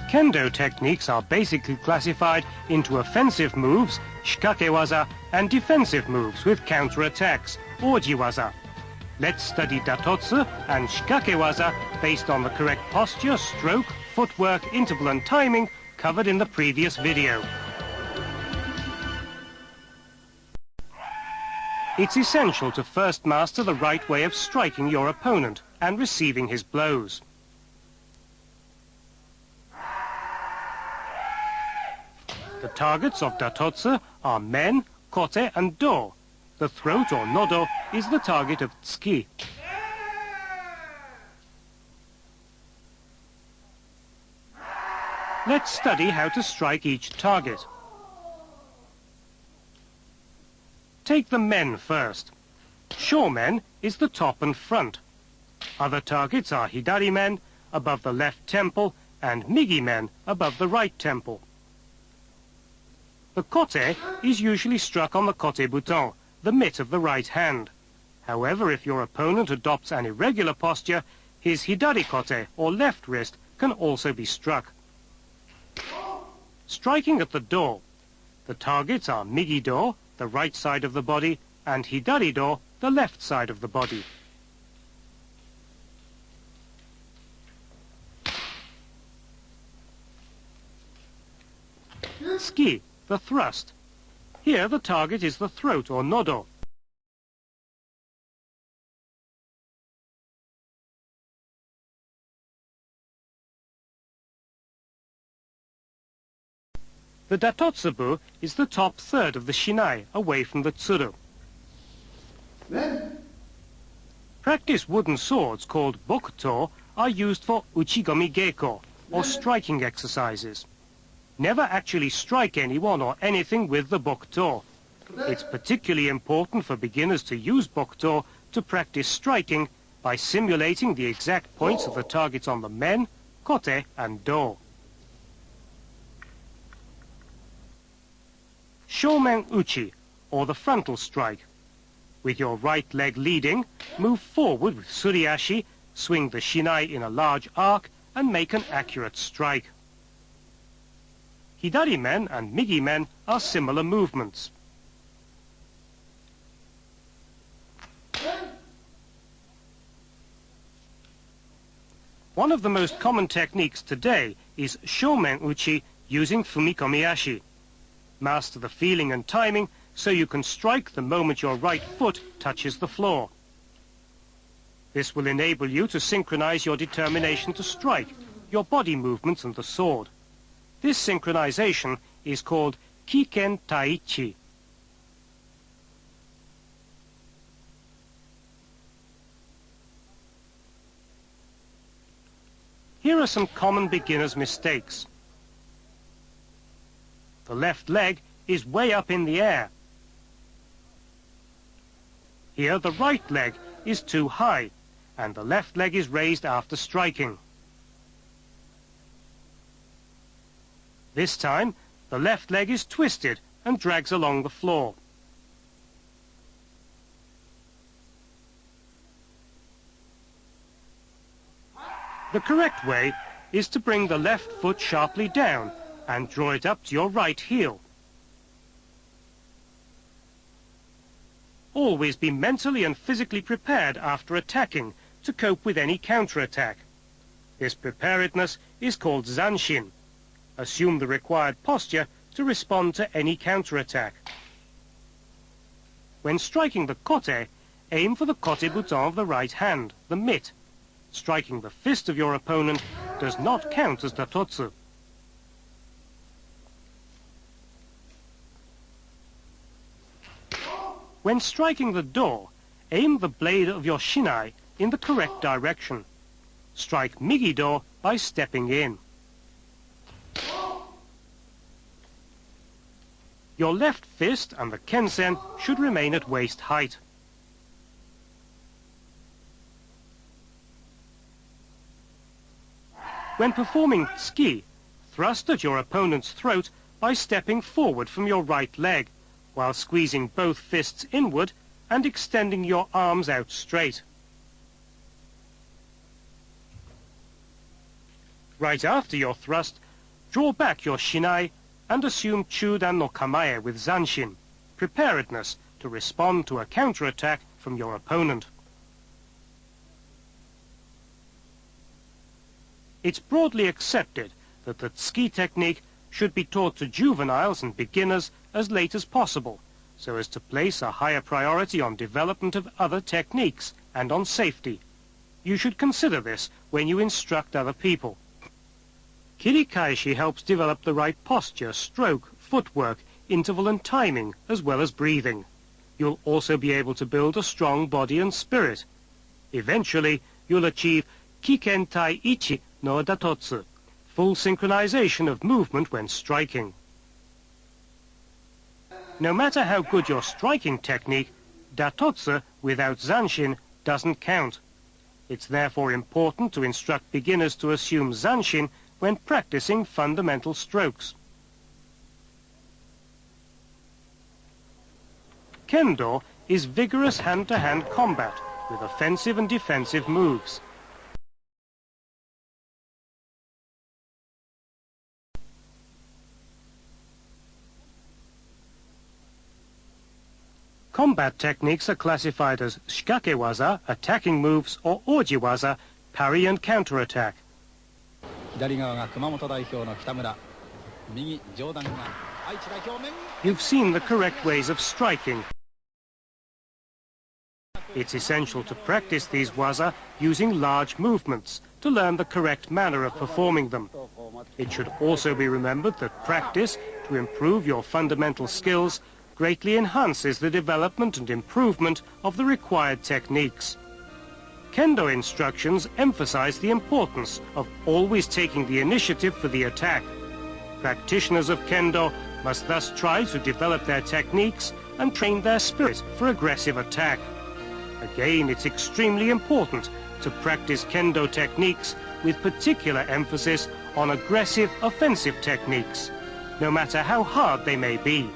Kendo techniques are basically classified into offensive moves, shikakewaza, and defensive moves with counter-attacks, ojiwaza. Let's study datotsu and shikakewaza based on the correct posture, stroke, footwork, interval and timing covered in the previous video. It's essential to first master the right way of striking your opponent and receiving his blows. The targets of datotsu are men, kote and do. The throat or nodo is the target of tsuki. Let's study how to strike each target. Take the men first. Shomen is the top and front. Other targets are hidari men, above the left temple, and migi men, above the right temple. The kote is usually struck on the kote buton, the mitt of the right hand. However, if your opponent adopts an irregular posture, his hidari kote, or left wrist, can also be struck. Striking at the do. The targets are migi do, the right side of the body, and hidari do, the left side of the body. Tsuki, the thrust. Here the target is the throat or nodo. The datotsubu is the top third of the shinai, away from the tsuru. Practice wooden swords called bokuto are used for uchigomi geiko, or striking exercises. Never actually strike anyone or anything with the bokuto. It's particularly important for beginners to use bokuto to practice striking by simulating the exact points of the targets on the men, kote and do. Shomen uchi, or the frontal strike. With your right leg leading, move forward with suriashi, swing the shinai in a large arc, and make an accurate strike. Hidari men and migi men are similar movements. One of the most common techniques today is shomen uchi using fumikomi-ashi. Master the feeling and timing so you can strike the moment your right foot touches the floor. This will enable you to synchronize your determination to strike, your body movements and the sword. This synchronization is called kiken taichi. Here are some common beginner's mistakes. The left leg is way up in the air. Here the right leg is too high, and the left leg is raised after striking. This time, the left leg is twisted and drags along the floor. The correct way is to bring the left foot sharply down and draw it up to your right heel. Always be mentally and physically prepared after attacking to cope with any counterattack. This preparedness is called zanshin. Assume the required posture to respond to any counterattack. When striking the kote, aim for the kote buton of the right hand, the mitt. Striking the fist of your opponent does not count as datotsu. When striking the do, aim the blade of your shinai in the correct direction. Strike migi do by stepping in. Your left fist and the kensen should remain at waist height. When performing tsuki, thrust at your opponent's throat by stepping forward from your right leg, while squeezing both fists inward and extending your arms out straight. Right after your thrust, Draw back your shinai and assume chudan no kamae with zanshin, preparedness to respond to a counterattack from your opponent. It's broadly accepted that the tsuki technique should be taught to juveniles and beginners as late as possible, so as to place a higher priority on development of other techniques and on safety. You should consider this when you instruct other people. Kirikaishi helps develop the right posture, stroke, footwork, interval and timing, as well as breathing. You'll also be able to build a strong body and spirit. Eventually, you'll achieve Kikentai Ichi no Datotsu, full synchronization of movement when striking. No matter how good your striking technique, Datotsu without zanshin doesn't count. It's therefore important to instruct beginners to assume zanshin when practicing fundamental strokes. Kendo is vigorous hand-to-hand combat with offensive and defensive moves. Combat techniques are classified as shikakewaza, attacking moves, or ojiwaza, parry and counterattack. You've seen the correct ways of striking. It's essential to practice these waza using large movements to learn the correct manner of performing them. It should also be remembered that practice to improve your fundamental skills greatly enhances the development and improvement of the required techniques. Kendo instructions emphasize the importance of always taking the initiative for the attack. Practitioners of Kendo must thus try to develop their techniques and train their spirit for aggressive attack. Again, it's extremely important to practice Kendo techniques with particular emphasis on aggressive offensive techniques, no matter how hard they may be.